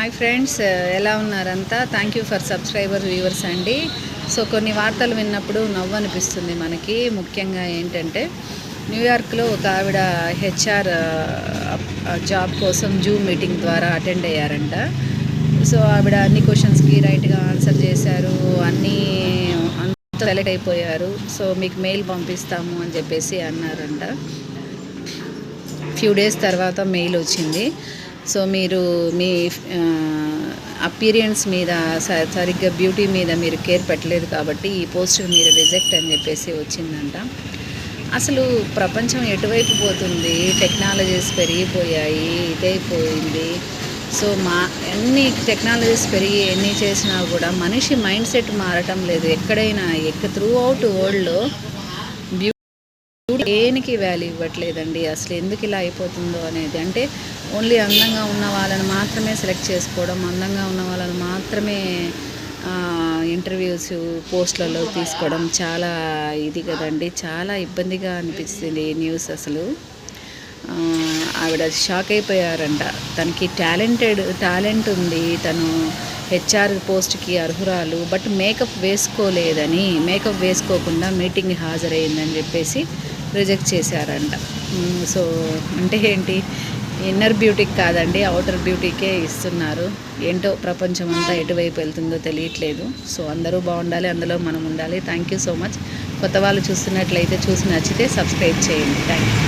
Hi friends, ఎలా ఉన్నారంతా? Thank you for subscriber viewers అండి. సో కొన్ని వార్తలు విన్నప్పుడు నవ్వు అనిపిస్తుంది మనకి. ముఖ్యంగా ఏంటంటే న్యూయార్క్లో ఒక ఆవిడ హెచ్ఆర్ జాబ్ కోసం జూమ్ మీటింగ్ ద్వారా అటెండ్ అయ్యారంట. సో ఆవిడ అన్ని క్వశ్చన్స్కి రైట్గా ఆన్సర్ చేశారు, అన్నీ అంతా సెలెక్ట్ అయిపోయారు. సో మీకు మెయిల్ పంపిస్తాము అని చెప్పేసి అన్నారంట. ఫ్యూ డేస్ తర్వాత మెయిల్ వచ్చింది. సో మీరు మీ అపీరియన్స్ మీద సరిగ్గా బ్యూటీ మీద మీరు కేర్ పెట్టలేదు కాబట్టి ఈ పోస్ట్ మీరు రిజెక్ట్ అని చెప్పేసి వచ్చిందంట. అసలు ప్రపంచం ఎటువైపు పోతుంది? టెక్నాలజీస్ పెరిగిపోయాయి, ఇదైపోయింది. సో ఎన్ని టెక్నాలజీస్ పెరిగి ఎన్ని చేసినా కూడా మనిషి మైండ్ సెట్ మారటం లేదు. ఎక్కడైనా త్రూ అవుట్ వరల్డ్లో దేనికి వాల్యూ ఇవ్వట్లేదండి. అసలు ఎందుకు ఇలా అయిపోతుందో అనేది. అంటే ఓన్లీ అందంగా ఉన్న వాళ్ళని మాత్రమే సెలెక్ట్ చేసుకోవడం, అందంగా ఉన్న వాళ్ళని మాత్రమే ఇంటర్వ్యూస్ పోస్టులలో తీసుకోవడం చాలా ఇది కదండి. చాలా ఇబ్బందిగా అనిపిస్తుంది ఈ న్యూస్. అసలు ఆవిడ షాక్ అయిపోయారంట. తనకి టాలెంట్ ఉంది, తను హెచ్ఆర్ పోస్ట్కి అర్హురాలు, బట్ మేకప్ వేసుకోకుండా మీటింగ్కి హాజరైందని చెప్పేసి రిజెక్ట్ చేశారంట. సో అంటే ఏంటి? ఇన్నర్ బ్యూటీకి కాదండి, అవుటర్ బ్యూటీకే ఇస్తున్నారు. ఏంటో ప్రపంచం అంతా ఎటువైపు వెళ్తుందో తెలియట్లేదు. సో అందరూ బాగుండాలి, అందులో మనం ఉండాలి. Thank you so much. కొత్త వాళ్ళు చూస్తున్నట్లయితే చూసి నచ్చితే సబ్స్క్రైబ్ చేయండి. Thank you.